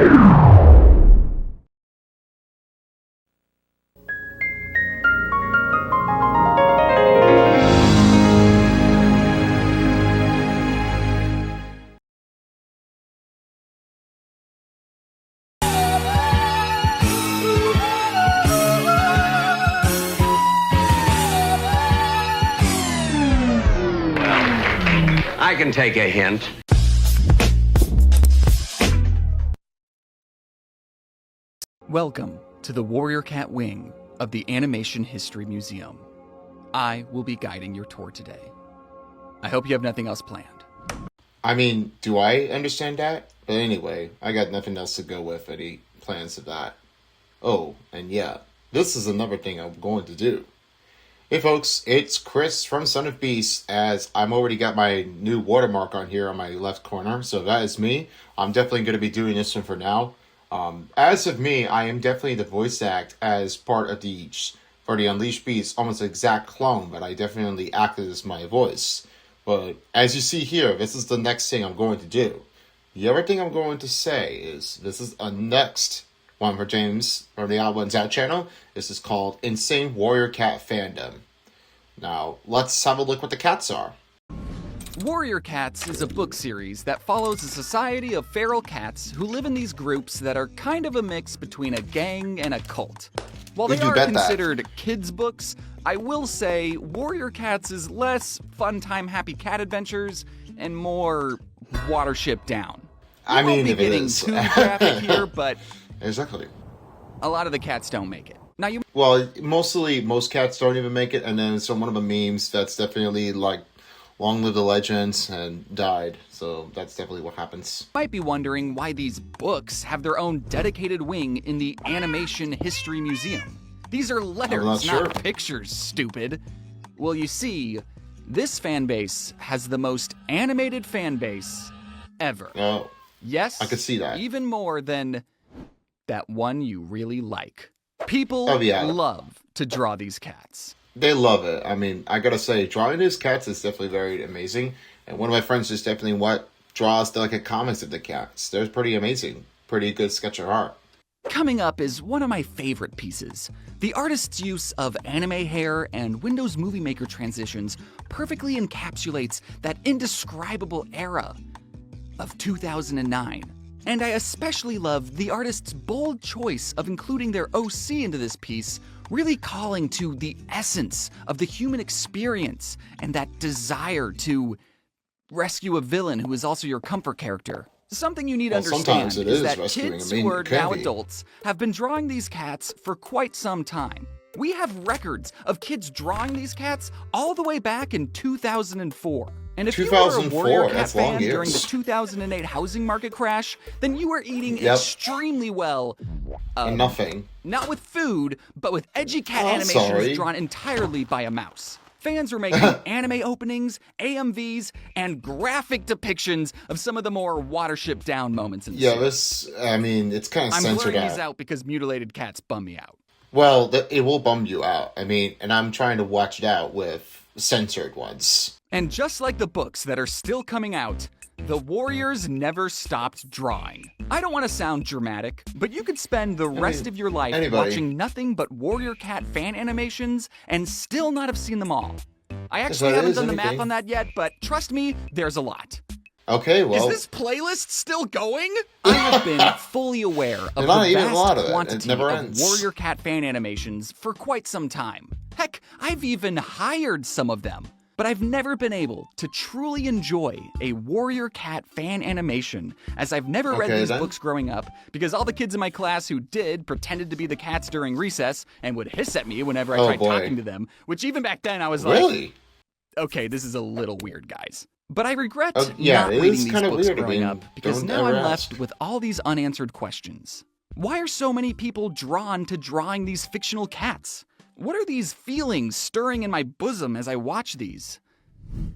I can take a hint. Welcome to the Warrior Cat Wing of the Animation History Museum. I will be guiding your tour today. I hope you have nothing else planned. I mean, do I understand that? But anyway, I got nothing else to go with any plans of that. Oh, and yeah, this is another thing I'm going to do. Hey folks, it's Chris from Son of Beast, as I'm already got my new watermark on here on my left corner, so that is me. I'm definitely going to be doing this one for now. As of me, I am definitely the voice act as part of for the Unleashed Beast, almost exact clone, but I definitely acted as my voice. But as you see here, this is the next thing I'm going to do. The other thing I'm going to say is, this is a next one for James from the Odd Ones Out channel. This is called Insane Warrior Cat Fandom. Now, let's have a look what the cats are. Warrior Cats is a book series that follows a society of feral cats who live in these groups that are kind of a mix between a gang and a cult. While they are considered kids' books, I will say Warrior Cats is less fun time happy cat adventures and more Watership Down. I mean, if it is too graphic here, but exactly, a lot of the cats don't make it. Now most cats don't even make it, and then some one of the memes that's definitely like, long live the legends, and died. So that's definitely what happens. You might be wondering why these books have their own dedicated wing in the Animation History Museum. These are letters, not pictures, stupid. Well, you see, this fan base has the most animated fan base ever. Oh. Yes, I could see that. Even more than that one you really like. People love to draw these cats. They love it. I mean, I gotta say, drawing these cats is definitely very amazing. And one of my friends is definitely draws delicate comics of the cats. They're pretty amazing. Pretty good sketch of art. Coming up is one of my favorite pieces. The artist's use of anime hair and Windows Movie Maker transitions perfectly encapsulates that indescribable era of 2009. And I especially love the artist's bold choice of including their OC into this piece, really calling to the essence of the human experience and that desire to rescue a villain who is also your comfort character. Something you need to understand is that kids who are now adults have been drawing these cats for quite some time. We have records of kids drawing these cats all the way back in 2004. And if you were a Warrior Cat fan during the 2008 housing market crash, then you were eating extremely well. Nothing. Not with food, but with edgy cat animations drawn entirely by a mouse. Fans were making anime openings, AMVs, and graphic depictions of some of the more Watership Down moments in the series. It's kind of censored out. I'm blurring these out because mutilated cats bum me out. Well, it will bum you out. And I'm trying to watch it out with censored ones. And just like the books that are still coming out, the Warriors never stopped drawing. I don't want to sound dramatic, but you could spend the rest of your life watching nothing but Warrior Cat fan animations and still not have seen them all. I actually haven't done the math on that yet, but trust me, there's a lot. Okay, well... Is this playlist still going? I have been fully aware of the vast quantity of Warrior Cat fan animations for quite some time. Heck, I've even hired some of them. But I've never been able to truly enjoy a Warrior Cat fan animation, as I've never read these books growing up, because all the kids in my class who did pretended to be the cats during recess and would hiss at me whenever I tried talking to them, which even back then I was like, okay, this is a little weird, guys. But I regret not reading these books growing up, because now I'm left with all these unanswered questions. Why are so many people drawn to drawing these fictional cats? What are these feelings stirring in my bosom as I watch these?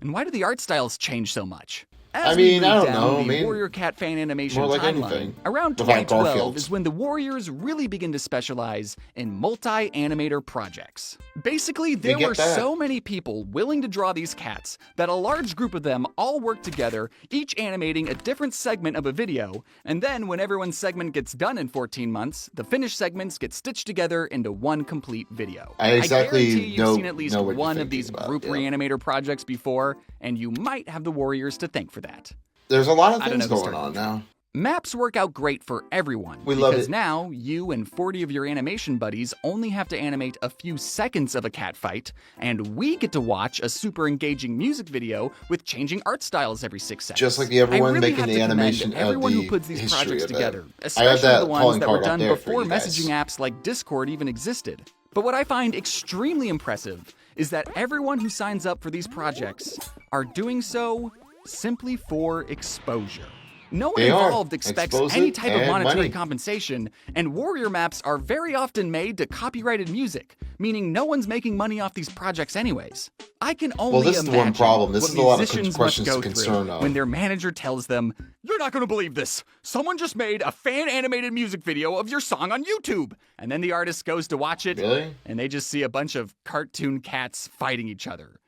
And why do the art styles change so much? As I mean, we I move don't down know. the I mean, Warrior Cat fan animation more like timeline, anything. around Without 2012 Garfield. is when the Warriors really begin to specialize in multi-animator projects. Basically, there get were that. so many people willing to draw these cats that a large group of them all worked together, each animating a different segment of a video, and then when everyone's segment gets done in 14 months, the finished segments get stitched together into one complete video. I exactly guarantee you've know- seen at least know what you're one of thinking these about, group yeah. reanimator projects before, and you might have the Warriors to thank for that. There's a lot of I don't things know who going started on these. now. Maps work out great for everyone, We love because it. now you and 40 of your animation buddies only have to animate a few seconds of a cat fight, and we get to watch a super engaging music video with changing art styles every 6 seconds. Just like everyone I really making have the to commend animation of everyone the who puts these history projects of it. together, I have especially that the ones calling that were card up done there for before you guys. messaging apps like Discord even existed. But what I find extremely impressive is that everyone who signs up for these projects are doing so simply for exposure. No one They are. involved expects Expose any it type of and monetary money. compensation, and Warrior maps are very often made to copyrighted music, meaning no one's making money off these projects anyways. I can only this is the one imagine problem. This what is a lot of musicians questions must to go concern through of. when their manager tells them, "You're not going to believe this. Someone just made a fan-animated music video of your song on YouTube." And then the artist goes to watch it, Really? and they just see a bunch of cartoon cats fighting each other.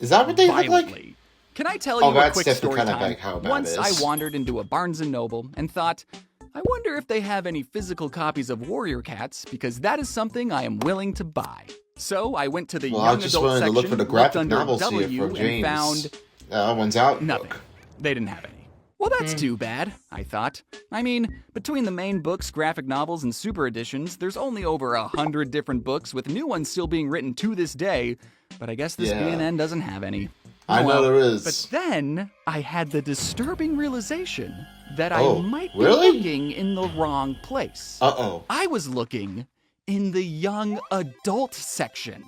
Is that what they look Violently. like? Can I tell Oh, you a that's quick definitely story kind of time? like how bad Once it I is. wandered into a Barnes & Noble and thought, I wonder if they have any physical copies of Warrior Cats, because that is something I am willing to buy. So I went to the Well, I young just adult wanted to section, look for the looked graphic under novels here W, from and James. found That one's out. nothing. Book. They didn't have any. Well, that's too bad, I thought. I mean, between the main books, graphic novels, and super editions, there's only over 100 different books, with new ones still being written to this day, but I guess this Yeah. B&N doesn't have any. I Oh, know well. there is. But then I had the disturbing realization that I Oh, might be really? looking in the wrong place. Uh-oh. I was looking in the young adult section.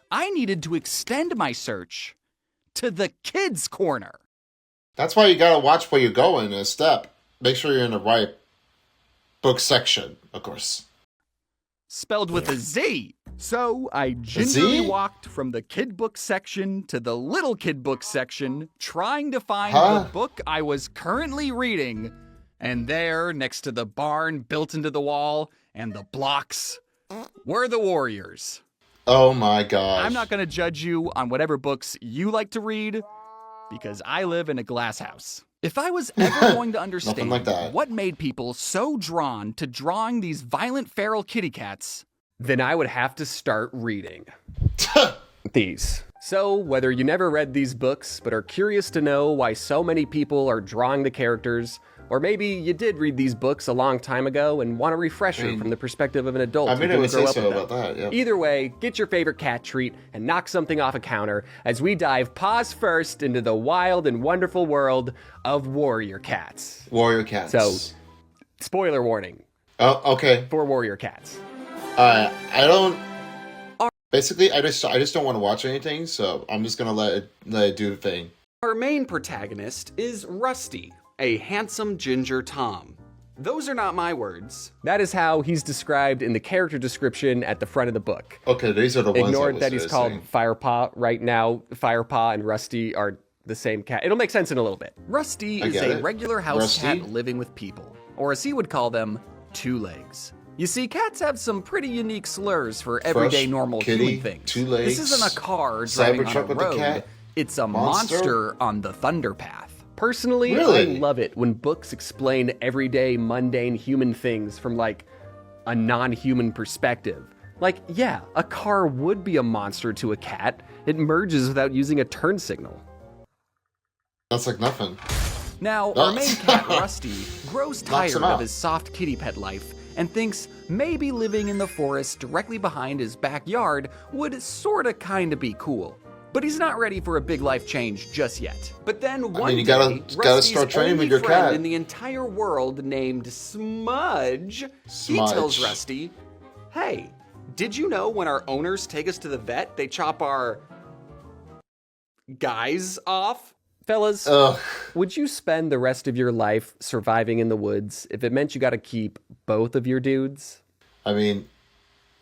I needed to extend my search to the kids' corner. That's why you gotta watch where you're going in a step. Make sure you're in the right book section, of course. Spelled with a Z. So I gingerly Z? walked from the kid book section to the little kid book section, trying to find Huh? the book I was currently reading. And there, next to the barn built into the wall and the blocks, were the Warriors. Oh my gosh. I'm not going to judge you on whatever books you like to read, because I live in a glass house. If I was ever going to understand like that. what made people so drawn to drawing these violent feral kitty cats, then I would have to start reading these. So, whether you never read these books but are curious to know why so many people are drawing the characters, or maybe you did read these books a long time ago and want a refresher from the perspective of an adult I who mean, I didn't would grow say up so with about them. that, yeah. Either way, get your favorite cat treat and knock something off a counter as we dive paws first into the wild and wonderful world of Warrior Cats. Warrior Cats. So- Spoiler warning Oh, okay. for Warrior Cats. I don't... Basically, I just don't want to watch anything, so I'm just gonna let it do the thing. Our main protagonist is Rusty, a handsome ginger Tom. Those are not my words. That is how he's described in the character description at the front of the book. Okay, these are the ones I Ignored was that he's called saying. Firepaw right now. Firepaw and Rusty are the same cat. It'll make sense in a little bit. Rusty I is get a it. regular house Rusty? cat living with people, or as he would call them, two legs. You see, cats have some pretty unique slurs for everyday normal kitty, human things. two legs, This isn't a car driving on a Cybertruck with a road. cat, It's a monster? monster on the Thunder Path. Personally, Really? I love it when books explain everyday, mundane human things from like a non-human perspective. Like, yeah, a car would be a monster to a cat. It merges without using a turn signal. That's like nothing. Now, Oh. our main cat, Rusty, grows Knocks him tired out. of his soft kitty pet life and thinks maybe living in the forest directly behind his backyard would sorta kinda be cool. But he's not ready for a big life change just yet. But then one you day, gotta Rusty's start training only with your friend cat. in the entire world named Smudge, he tells Smudge. Rusty, "Hey, did you know when our owners take us to the vet, they chop our guys off?" Fellas, Ugh. would you spend the rest of your life surviving in the woods if it meant you got to keep both of your dudes? I mean,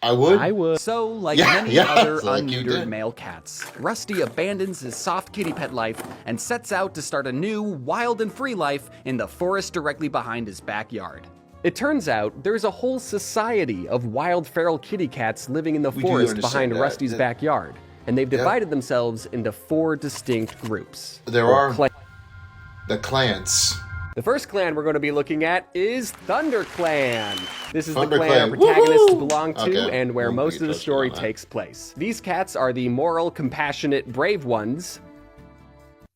I would. I would. So, like Yeah, many yeah, other like you unneutered did. male cats, Rusty abandons his soft kitty pet life and sets out to start a new, wild and free life in the forest directly behind his backyard. It turns out there's a whole society of wild feral kitty cats living in the We do forest understand behind that. Rusty's backyard, and they've divided themselves into 4 distinct groups. There or are the clans. The first clan we're going to be looking at is Thunder Clan. This is Thunder the clan our Clan. protagonists Woohoo! belong to Okay, and where won't most be of the touching story on that. takes place. These cats are the moral, compassionate, brave ones.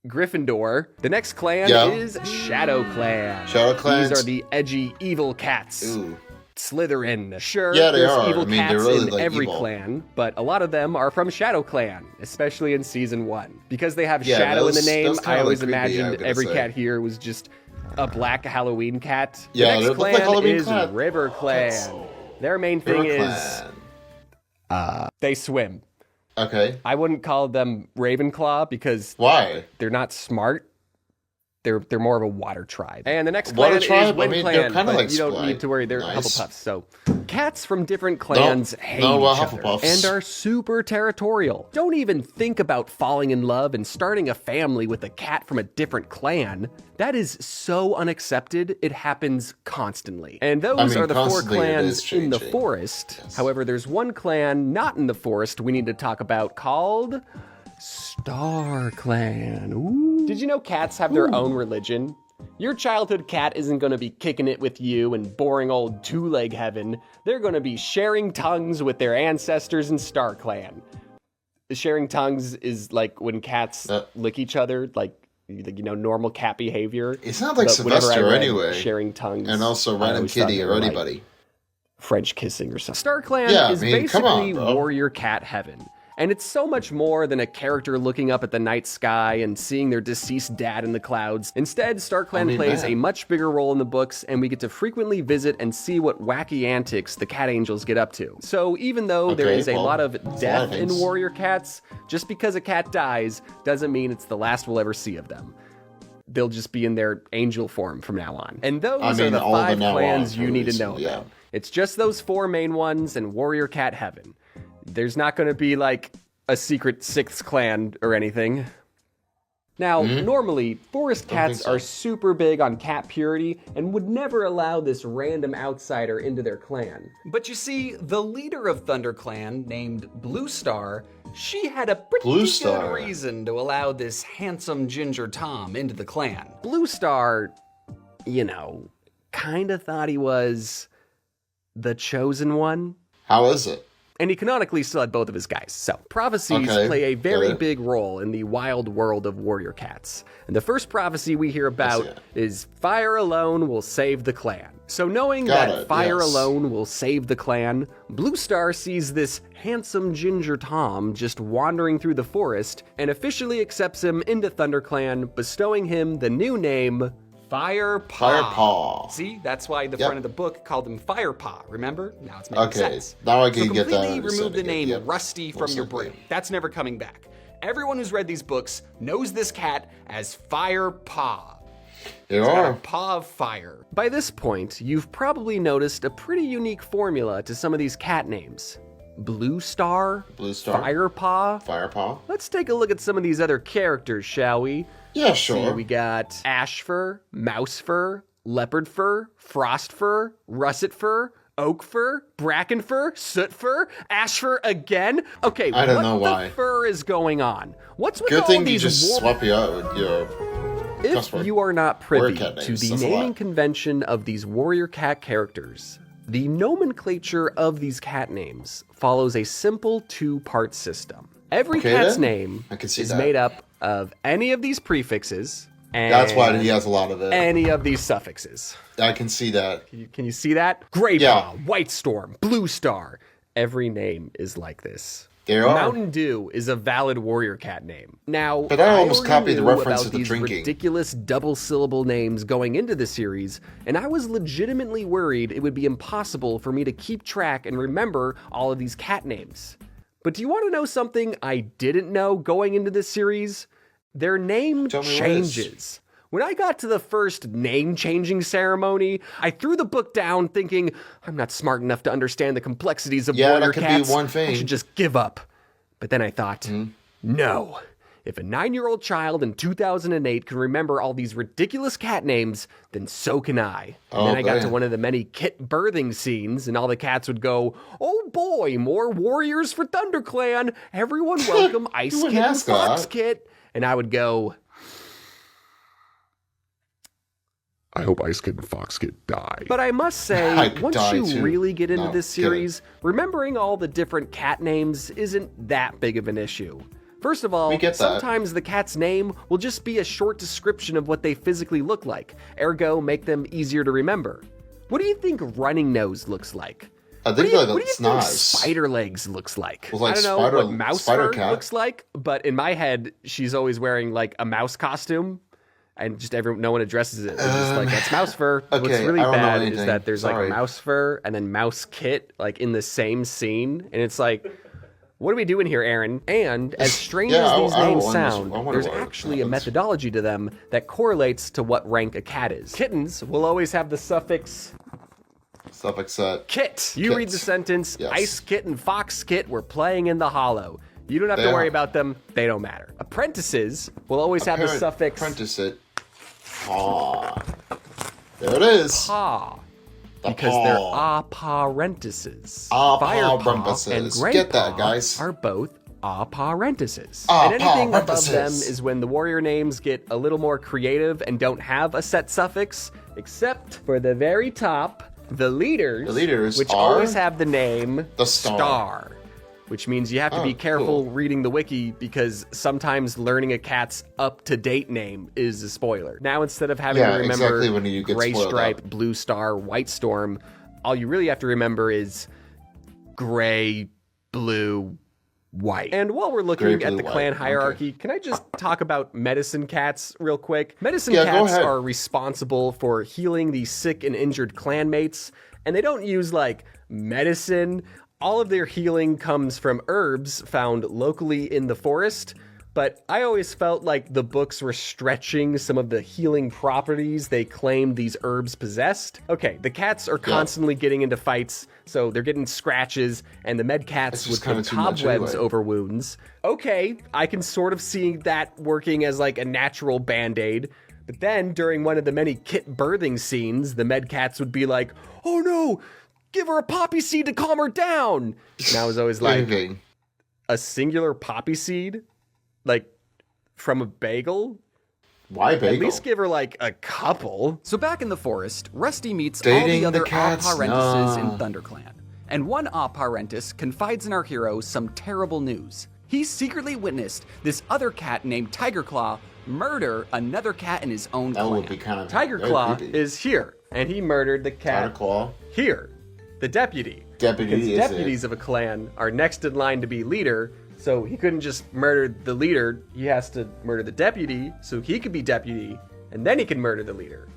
Gryffindor. The next clan Yeah. is Shadow Clan. Shadow clans. These are the edgy, evil cats. Ooh. Slytherin. Sure, Yeah, they there's are. evil I mean, cats they're really, in like, every evil. clan, but a lot of them are from Shadow Clan, especially in Season 1. Because they have Yeah, Shadow in the those- name, those kinda I always look creepy, I'm imagined gonna every say. cat here was just a black Halloween cat. Yeah, the they next look like clan Halloween is cat- River Clan. Their main thing River is Clan. they swim. Okay. I wouldn't call them Ravenclaw because Why? they're not smart. They're more of a water tribe. And the next Water clan tribe? is Wind I mean, Clan, they're kinda but like you don't Sprite. need to worry. They're Nice. Hufflepuffs. So cats from different clans hate no, each other Hufflepuffs. and are super territorial. Don't even think about falling in love and starting a family with a cat from a different clan. That is so unaccepted. It happens constantly. And those I mean, are the 4 constantly it clans is in the changing. forest. Yes. However, there's one clan not in the forest we need to talk about called Star Clan. Ooh. Did you know cats have their own religion? Your childhood cat isn't going to be kicking it with you in boring old two-leg heaven. They're going to be sharing tongues with their ancestors in Star Clan. The sharing tongues is like when cats lick each other, like normal cat behavior. It's not like But whenever I Sylvester read anyway. sharing tongues, And also I Random always thought Kitty they or were like anybody. French kissing or something. Star Clan Yeah, is I mean, come basically on, bro. warrior cat heaven. And it's so much more than a character looking up at the night sky and seeing their deceased dad in the clouds. Instead, Star Clan plays a much bigger role in the books, and we get to frequently visit and see what wacky antics the cat angels get up to. So even though there Okay, is a well, lot of that's a lot death of in things. warrior cats, just because a cat dies doesn't mean it's the last we'll ever see of them. They'll just be in their angel form from now on. And those I mean, are the all the 5 now clans on you need to movies, know yeah. about. It's just those 4 main ones and warrior cat heaven. There's not going to be like a secret 6th clan or anything. Now, normally, forest cats think so. are super big on cat purity and would never allow this random outsider into their clan. But you see, the leader of Thunder Clan, named Blue Star, she had a pretty Blue good Star. reason to allow this handsome Ginger Tom into the clan. Blue Star, kind of thought he was the chosen one. How is it? And he canonically still had both of his guys. So, prophecies Okay, play a very got it. big role in the wild world of warrior cats. And the first prophecy we hear about it. is fire alone will save the clan. So, knowing Got that it, fire yes. alone will save the clan, Blue Star sees this handsome Ginger Tom just wandering through the forest and officially accepts him into Thunder Clan, bestowing him the new name Firepaw. Firepaw. See, that's why the Yep. front of the book called him Firepaw, remember? Now it's making Okay, sense. now I So can get that completely remove the understanding, name yep. Rusty from Most your likely. brain. That's never coming back. Everyone who's read these books knows this cat as Firepaw. There Got a are. paw of fire. By this point, you've probably noticed a pretty unique formula to some of these cat names. Blue Star, Blue Star. Firepaw. Firepaw. Let's take a look at some of these other characters, shall we? Yeah, See, sure. we got Ashfur, Mousefur, Leopard Fur, Frost Fur, Russet Fur, Oak Fur, Bracken Fur, Soot Fur, Ash Fur again. Okay, I don't what know the why. fur is going on? What's with Good all thing you these just swap you out with your If crossword. you are not privy cat to names, the that's a naming lot. convention of these warrior cat characters, the nomenclature of these cat names follows a simple 2-part system. Every Okay, cat's then. name I can see is that. made up of any of these prefixes and That's why he has a lot of it. any of these suffixes. I can see that. Can you see that? Graypaw, Yeah. White Storm, Blue Star. Every name is like this. There are. Mountain Dew is a valid warrior cat name. Now, But I almost already copied the knew reference about to the these drinking. ridiculous double-syllable names going into the series, and I was legitimately worried it would be impossible for me to keep track and remember all of these cat names. But do you want to know something I didn't know going into this series? Their name Tell me what it is. changes. When I got to the first name-changing ceremony, I threw the book down thinking, I'm not smart enough to understand the complexities of warrior that could cats. be one thing. I should just give up. But then I thought, no. If a 9-year-old child in 2008 can remember all these ridiculous cat names, then so can I. And then I got to one of the many kit birthing scenes, and all the cats would go, oh boy, more warriors for ThunderClan. Everyone welcome Ice Kit and Fox Kit. And I would go, I hope Ice Kid and Fox Kid die. But I must say, once you too. really get into No, this series, remembering all the different cat names isn't that big of an issue. First of all, We get that. sometimes the cat's name will just be a short description of what they physically look like, ergo make them easier to remember. What do you think Running Nose looks like? I think What do that's you think nice. Spider Legs looks like? Well, like I don't know spider- what Mouse spider Fur cat. looks like, but in my head, she's always wearing like a mouse costume. And just no one addresses it. They're just like, that's mouse fur. What's okay, really I don't know bad is anything. that there's like Sorry. mouse fur and then mouse kit like in the same scene. And it's like, what are we doing here, Aaron? And as strange Yeah, as these I names wonder- sound, I wonder there's what actually a happens. methodology to them that correlates to what rank a cat is. Kittens will always have the suffix Stuff like that. kit. You read the Kits. sentence, Yes. Ice Kit and Fox Kit were playing in the hollow. You don't have to They worry are. about them. They don't matter. Apprentices will always have the suffix Apprentice it. Paw. There it is. paw. The Because paw. they're apparentices. Apparentices. Firepaw and Grandpa Get that, guys. are both apparentices. And anything above them Apparentices. is when the warrior names get a little more creative and don't have a set suffix, except for the very top, the leaders. The leaders which are always have the name the Star. which means you have to be Oh, careful cool. reading the wiki because sometimes learning a cat's up-to-date name is a spoiler. Now instead of having Yeah, to remember exactly when you get Gray spoiled Stripe, up. Blue Star, White Storm, all you really have to remember is Gray, Blue, White. And while we're looking Gray, at blue, the white. clan Okay. hierarchy, can I just talk about medicine cats real quick? Medicine Yeah, go cats ahead. are responsible for healing the sick and injured clanmates, and they don't use like medicine. All of their healing comes from herbs found locally in the forest, but I always felt like the books were stretching some of the healing properties they claimed these herbs possessed. Okay, the cats are constantly getting into fights, so they're getting scratches, and the med cats It's would just kinda put too much cobwebs anyway. over wounds. Okay, I can sort of see that working as like a natural band-aid. But then during one of the many kit birthing scenes, the med cats would be like, oh no, give her a poppy seed to calm her down. And I was always like, Anything. a singular poppy seed? Like from a bagel? Why bagel? At least give her like a couple. So back in the forest, Rusty meets all Dating the the other cats? apparentices in No. ThunderClan. And one apprentice confides in our hero some terrible news. He secretly witnessed this other cat named Tigerclaw murder another cat in his own That clan. would be kind of very Tigerclaw creepy. is here, and he murdered the cat Tigerclaw. here. The deputy. Deputy Because is deputies of a clan are next in line to be leader, so he couldn't just murder the leader. He has to murder the deputy, so he could be deputy, and then he can murder the leader.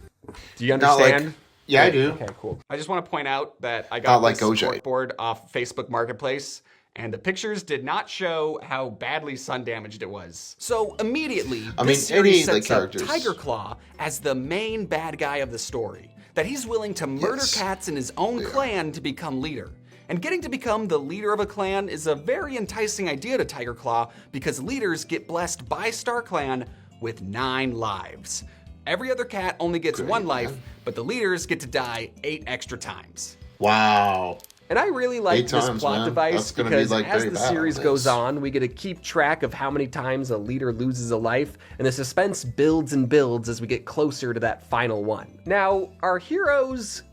Do you Not like- understand? Yeah, I do. Okay, cool. I just want to point out that I Not got like this OJ. board off Facebook Marketplace, and the pictures did not show how badly sun damaged it was. So immediately, I this mean, any series of the sets up characters. Tigerclaw as the main bad guy of the story. That he's willing to murder Yes. cats in his own clan to become leader. And getting to become the leader of a clan is a very enticing idea to Tigerclaw because leaders get blessed by StarClan with 9 lives. Every other cat only gets 1 life, but the leaders get to die 8 extra times. Wow. And I really like 8 this times, plot man. device That's gonna be, because like, as very the bad series on goes this. on, we get to keep track of how many times a leader loses a life, and the suspense builds and builds as we get closer to that final one. Now, our heroes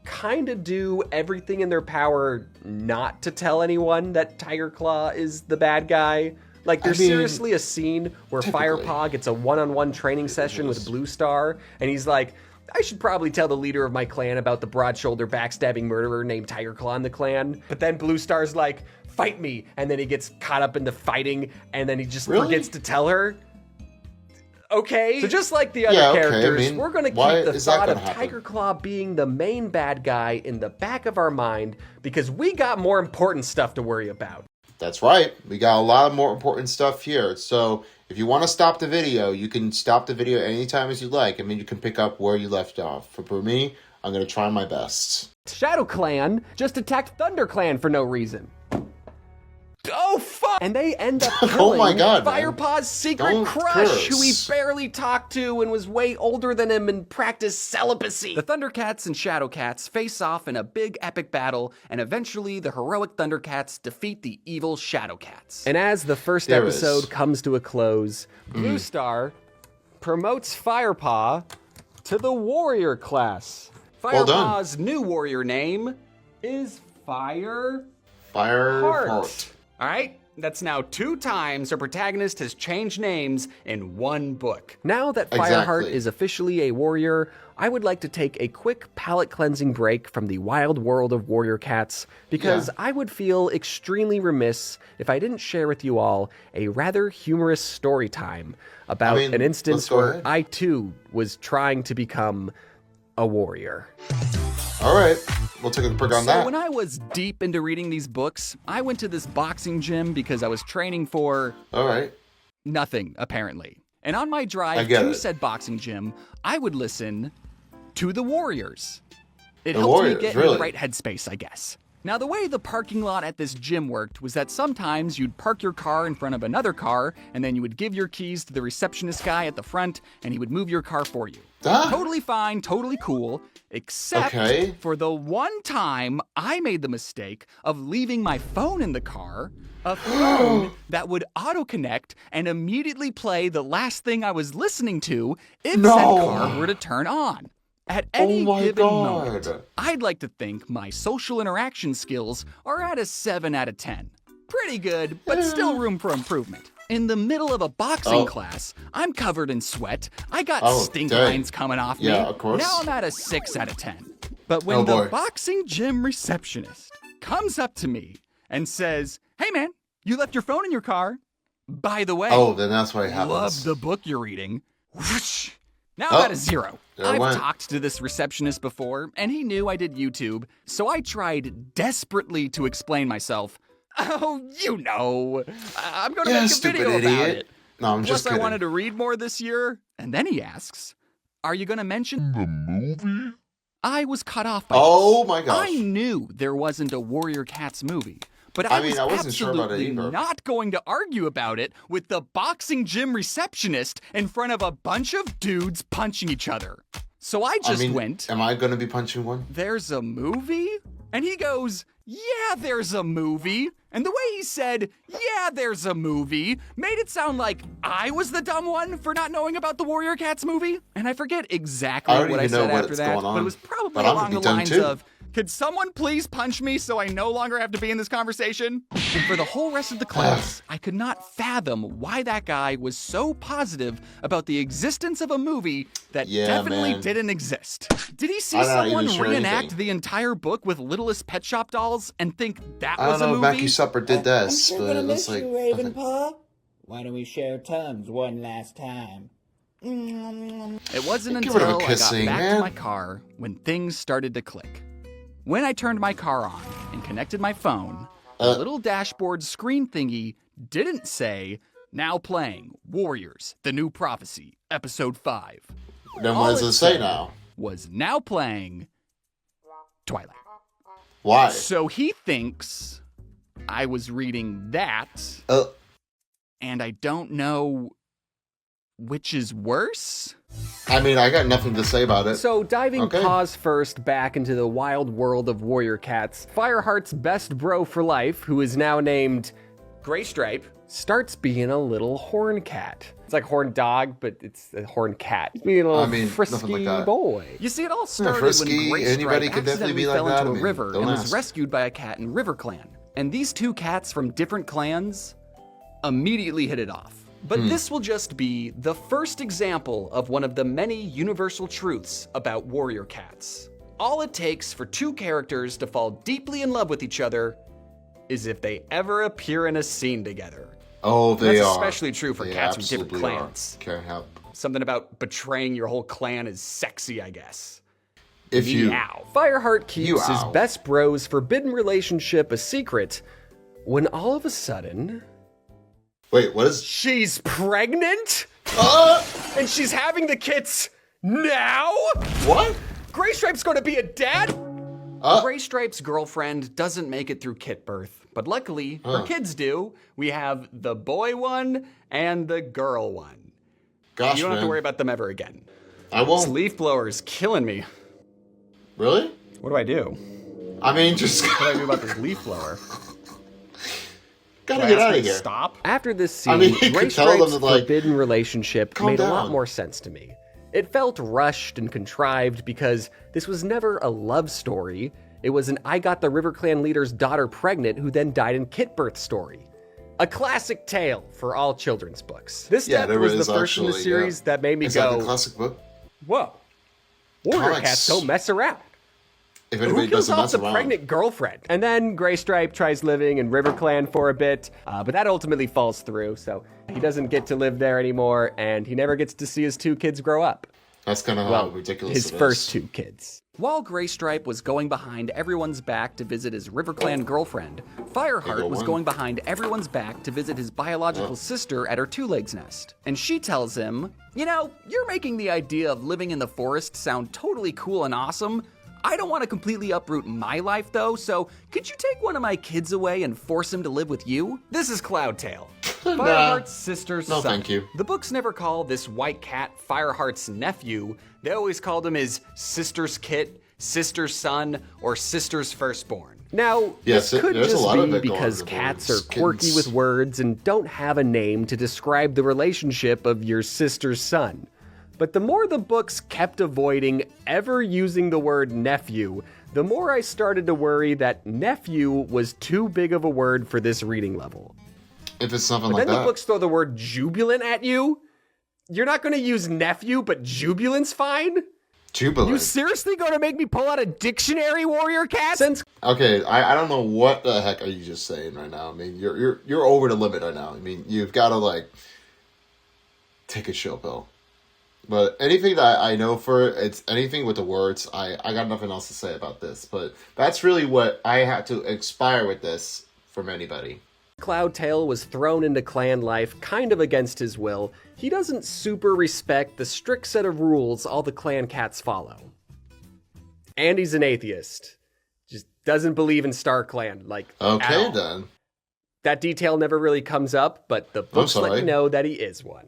kind of do everything in their power not to tell anyone that Tigerclaw is the bad guy. Like, there's mean, seriously a scene where typically. Firepaw gets a one-on-one training session with Blue Star, and he's like, I should probably tell the leader of my clan about the broad-shoulder backstabbing murderer named Tigerclaw in the clan. But then Blue Star's like, fight me, and then he gets caught up into fighting, and then he just Really? forgets to tell her. Okay. So just like the other Yeah, okay, I characters, mean, we're gonna why keep the is that thought of gonna happen? Tigerclaw being the main bad guy in the back of our mind because we got more important stuff to worry about. That's right. We got a lot of more important stuff here. So if you want to stop the video, you can stop the video anytime as you like. I mean, you can pick up where you left off. For me, I'm going to try my best. Shadow Clan just attacked Thunder Clan for no reason. Oh, fuck! And they end up Oh killing my god, man. Firepaw's secret Don't crush, who he curse. barely talked to and was way older than him and practiced celibacy. The Thundercats and Shadowcats face off in a big epic battle, and eventually the heroic Thundercats defeat the evil Shadowcats. And as the first There episode is. comes to a close, Blue Star promotes Firepaw to the warrior class. Well done. Firepaw's new warrior name is Fireheart. Fireheart. All right, that's now 2 times our protagonist has changed names in one book. Now that Exactly. Fireheart is officially a warrior, I would like to take a quick palate cleansing break from the wild world of warrior cats because Yeah. I would feel extremely remiss if I didn't share with you all a rather humorous story time about I mean, an instance let's go where ahead. I too was trying to become a warrior. All right. We'll take a break on So that. when I was deep into reading these books, I went to this boxing gym because I was training for All right. nothing, apparently. And on my I drive get to it. said boxing gym, I would listen to the Warriors. It The helped Warriors, me get in really? the right headspace, I guess. Now, the way the parking lot at this gym worked was that sometimes you'd park your car in front of another car, and then you would give your keys to the receptionist guy at the front, and he would move your car for you. Ah. Totally fine, totally cool, except Okay. for the one time I made the mistake of leaving my phone in the car, a phone that would auto-connect and immediately play the last thing I was listening to if No. said car were to turn on. At any my given God. moment, I'd like to think my social interaction skills are at a 7 out of 10. Pretty good, but still room for improvement. In the middle of a boxing Oh. class, I'm covered in sweat. I got Oh, stink dang. lines coming off me. Yeah, of course. Now I'm at a 6 out of 10. But when Oh, the boy. boxing gym receptionist comes up to me and says, "Hey man, you left your phone in your car. By the way, Oh, then that's why it happens. love the book you're reading." Whoosh. Now Oh, I'm at a 0. there it I've went. talked to this receptionist before, and he knew I did YouTube, so I tried desperately to explain myself. Oh, you know, I'm going to Yeah, make a stupid video about idiot. it. No, I'm Plus, just kidding. I wanted to read more this year. And then he asks, "Are you going to mention The movie? I was cut off by Oh this. my gosh. I knew there wasn't a Warrior Cats movie, but I I mean, was I wasn't sure about it absolutely either. not going to argue about it with the boxing gym receptionist in front of a bunch of dudes punching each other. So I just went, Am I going to be punching one? "There's a movie?" And he goes, "Yeah, there's a movie." And the way he said, "Yeah, there's a movie," made it sound like I was the dumb one for not knowing about the Warrior Cats movie. And I forget exactly I don't what I even know said after what's that, going but on. it was probably But I'm along gonna the be dumb lines too. of, "Could someone please punch me so I no longer have to be in this conversation?" And for the whole rest of the class, I could not fathom why that guy was so positive about the existence of a movie that Yeah, definitely man. didn't exist. Did he see I'm not someone even sure reenact anything. the entire book with Littlest Pet Shop dolls and think that I was don't a know if movie? Mackie Supper did this, but it looks like... Ravenpaw. Why don't we share tongues one last time? It wasn't Get rid of until the I kissing, got back man. to my car when things started to click. When I turned my car on and connected my phone, the little dashboard screen thingy didn't say, "Now playing Warriors, The New Prophecy, Episode 5. Then All what does it it say said now? Was now playing Twilight. Why? So he thinks I was reading that, Uh, and I don't know which is worse. I mean, I got nothing to say about it. So, diving Okay. paws first back into the wild world of warrior cats, Fireheart's best bro for life, who is now named Gray Stripe. starts being a little horn cat. It's like horn dog, but it's a horn cat. Being a little I mean, nothing frisky like that. boy. You see, it all started frisky, when Gray anybody Stripe could definitely accidentally be like fell that. into I a mean, river don't and was ask. rescued by a cat in River Clan. And these two cats from different clans immediately hit it off. But this will just be the first example of one of the many universal truths about warrior cats. All it takes for two characters to fall deeply in love with each other is if they ever appear in a scene together. Oh, they That's are. especially true for They cats from different absolutely are. clans. Can't help. Something about betraying your whole clan is sexy, I guess. If you... Meow. Fireheart keeps his ow. best bro's forbidden relationship a secret when all of a sudden, Wait, what is... she's pregnant? And she's having the kids now? What? Gray Stripe's gonna be a dad? Gray Stripe's girlfriend doesn't make it through kit birth, but luckily her kids do. We have the boy one and the girl one. Gosh, You don't have to man. worry about them ever again. I This won't. leaf blower is killing me. Really? What do I do? I mean, just What do I do about this leaf blower? gotta Do I get ask out me of to here. Stop? After this scene, I mean, you Gray could tell them Stripe's to, like, forbidden relationship calm made a lot down. more sense to me. It felt rushed and contrived because this was never a love story. It was an I got the River Clan leader's daughter pregnant who then died in kit birth story. A classic tale for all children's books. This Yeah, death there was the is first in the actually, series yeah. that made me Is that go, the classic book? whoa, warrior Comics. cats don't mess around. If Who anybody kills doesn't off mess the around. pregnant girlfriend? And then Gray Stripe tries living in River Clan for a bit, but that ultimately falls through, so he doesn't get to live there anymore, and he never gets to see his 2 kids grow up. That's kind of how Well, ridiculous his it is. first 2 kids. While Gray Stripe was going behind everyone's back to visit his River Clan girlfriend, Fireheart was one. going behind everyone's back to visit his biological sister at her two-legs nest. And she tells him, you know, you're making the idea of living in the forest sound totally cool and awesome. I don't want to completely uproot my life though, so could you take one of my kids away and force him to live with you? This is Cloudtail, Fireheart's sister's No, son. thank you. The books never call this white cat Fireheart's nephew. They always called him his sister's kit, sister's son, or sister's firstborn. Now, Yes, this could there's a just lot of be it going because on with cats words. are quirky Kittens. with words and don't have a name to describe the relationship of your sister's son. But the more the books kept avoiding ever using the word nephew, the more I started to worry that nephew was too big of a word for this reading level. If it's something Then like the that. books throw the word jubilant at you? You're not going to use nephew, but jubilant's fine? Jubilant. You seriously going to make me pull out a dictionary, warrior cat? Since Okay, I don't know what the heck are you just saying right now. I mean, you're over the limit right now. I mean, you've got to like take a chill pill. But anything that I know for it, it's anything with the words. I got nothing else to say about this. But that's really what I had to expire with this from anybody. Cloudtail was thrown into clan life kind of against his will, he doesn't super respect the strict set of rules all the clan cats follow. And he's an atheist. Just doesn't believe in Star Clan, like, at Okay, all. then. That detail never really comes up, but the books let sorry. you know that he is one.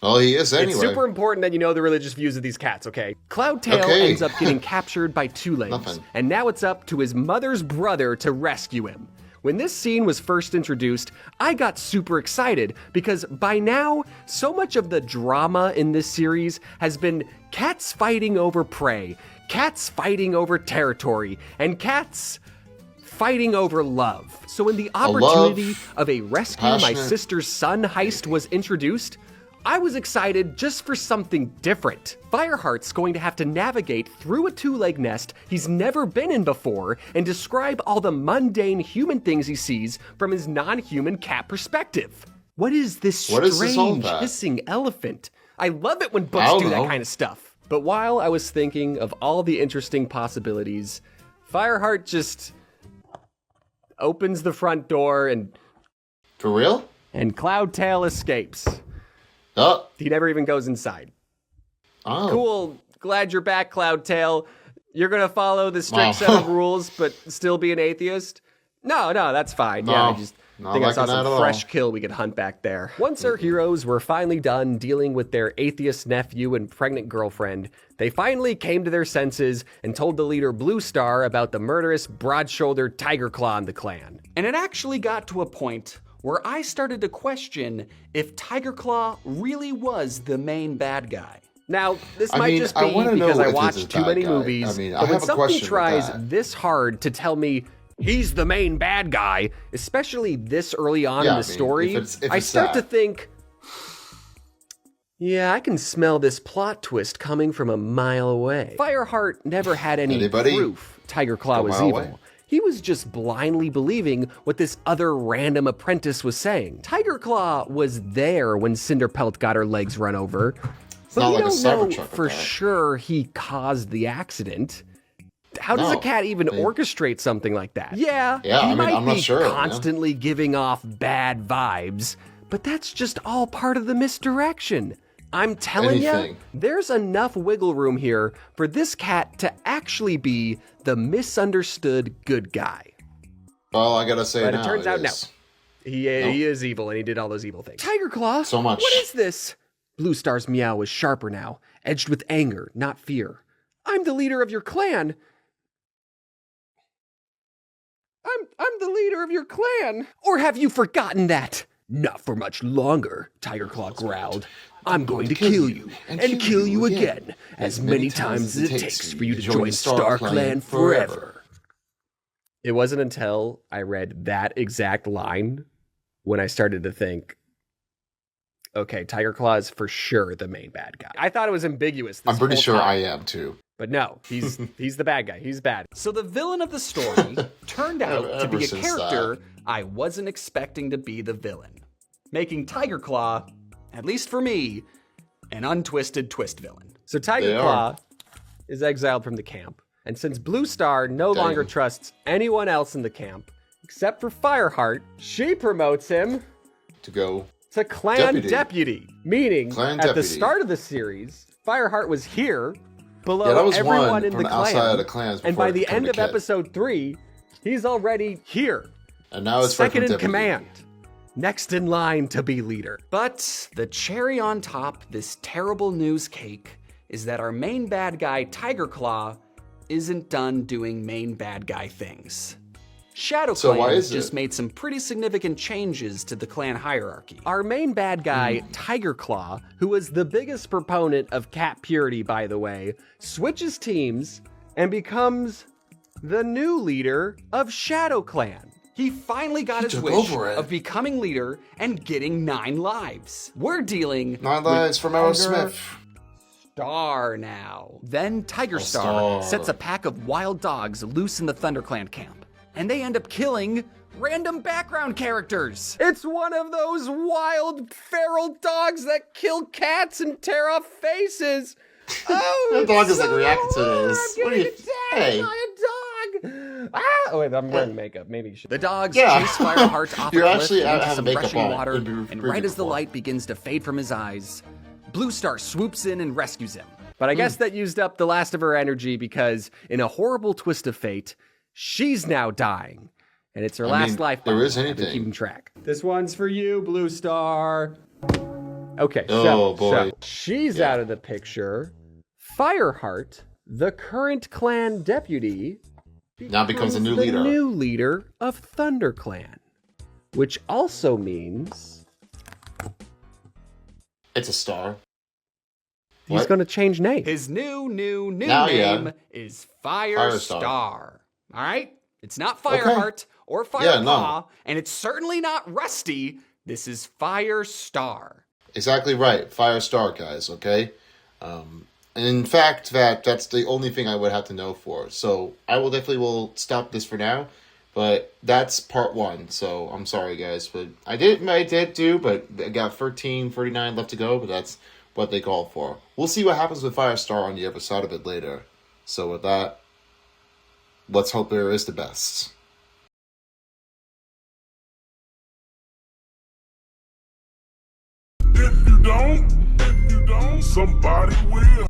Well, he is anyway. It's super important that you know the religious views of these cats, okay? Cloudtail Okay. ends up getting captured by Two Legs, Nothing. and now it's up to his mother's brother to rescue him. When this scene was first introduced, I got super excited because by now, so much of the drama in this series has been cats fighting over prey, cats fighting over territory, and cats fighting over love. So when the opportunity of a rescue my passionate sister's son heist was introduced, I was excited just for something different. Fireheart's going to have to navigate through a two-leg nest he's never been in before and describe all the mundane human things he sees from his non-human cat perspective. What is this What is this all strange about? hissing elephant? I love it when I books don't do that know. kind of stuff. But while I was thinking of all the interesting possibilities, Fireheart just opens the front door and For real? Cloudtail escapes. Oh. He never even goes inside. Oh. Cool. Glad you're back, Cloudtail. You're gonna follow the strict Wow. set of rules, but still be an atheist? No, that's fine. Yeah, I No, just not think I saw liking that some at fresh all. kill we could hunt back there. Once our heroes were finally done dealing with their atheist nephew and pregnant girlfriend, they finally came to their senses and told the leader Blue Star about the murderous, broad-shouldered Tiger Claw in the clan. And it actually got to a point where I started to question if Tiger Claw really was the main bad guy. Now, this I might mean, just I be wanna know because I if he's a watched too bad many guy. movies, I mean, I but when have a something question with tries that. this hard to tell me he's the main bad guy, especially this early on Yeah, in I the mean, story, if I it's start to that. think, yeah, I can smell this plot twist coming from a mile away. Fireheart never had any Anybody? proof Tiger Claw Go was mile evil. away. He was just blindly believing what this other random apprentice was saying. Tiger Claw was there when Cinderpelt got her legs run over, but not we like a don't know Cybertruck for attack. sure he caused the accident. how does a No. cat even orchestrate something like that? Yeah, Yeah, he I mean, might I'm not be sure, man. constantly giving off bad vibes, but that's just all part of the misdirection. I'm telling you, Anything. there's enough wiggle room here for this cat to actually be the misunderstood good guy. Well, I gotta say But now, it turns out no. is. He is evil, and he did all those evil things. Tiger Claw, So much. what is this? Blue Star's meow is sharper now, edged with anger, not fear. I'm the leader of your clan. I'm the leader of your clan. Or have you forgotten that? Not for much longer, Tiger Claw growled. I'm going to kill you, and kill you again, as many times as it takes for you to join Star Clan forever. It wasn't until I read that exact line when I started to think, okay, Tiger Claw is for sure the main bad guy. I thought it was ambiguous this I'm pretty whole sure time. I am too. But no, he's the bad guy. He's bad. So the villain of the story turned out to Ever be a since character that. I wasn't expecting to be the villain, making Tiger Claw, at least for me, an untwisted twist villain. So Tiger They Claw is exiled from the camp. And since Blue Star no longer trusts anyone else in the camp, except for Fireheart, she promotes him To go. to Clan Deputy. Deputy. Meaning, Clan at the Deputy. start of the series, Fireheart was here, below Yeah, that was everyone one in from the outside clan. of the clans And before by it the became end a of kid. episode 3, he's already here. And now it's Second in Deputy. command. Next in line to be leader. But the cherry on top this terrible news cake is that our main bad guy, Tiger Claw, isn't done doing main bad guy things. Shadow So why Clan is just it? made some pretty significant changes to the clan hierarchy. Our main bad guy, Tiger Claw, who was the biggest proponent of cat purity, by the way, switches teams and becomes the new leader of Shadow Clan. He finally got his took wish over it. of becoming leader and getting 9 lives. We're dealing 9 with lives from Tiger Aerosmith. Star now. Then Tiger Star Star. sets a pack of wild dogs loose in the ThunderClan camp, and they end up killing random background characters. It's one of those wild feral dogs that kill cats and tear off faces. Oh, The dog is so like reacting to hard. this. I'm What do you getting attacked say? by a dog. Ah! Oh wait, I'm wearing makeup. Maybe you should. The dogs Yeah. chase Fireheart off a You cliff actually and into have some makeup rushing on. water, It'd be and really right as the before. light begins to fade from his eyes, Blue Star swoops in and rescues him. But I guess that used up the last of her energy because, in a horrible twist of fate, she's now dying. And it's her last mean, life. there is I've been anything. keeping track. This one's for you, Blue Star. Okay, Oh, boy. so she's out of the picture. Fireheart, the current clan deputy, Now becomes a new the leader. new leader of ThunderClan, which also means It's a star. he's What? going to change name. His new Now, yeah. name is Firestar. Firestar. All right? It's not Fireheart or Firepaw, Yeah, no. and it's certainly not Rusty. This is Firestar. Exactly right. Firestar, guys, okay? And in fact, that's the only thing I would have to know for. So I will stop this for now. But that's part 1. So I'm sorry, guys. But I did do, but I got 39 left to go. But that's what they called for. We'll see what happens with Firestar on the other side of it later. So with that, let's hope there is the best. If you don't, somebody will.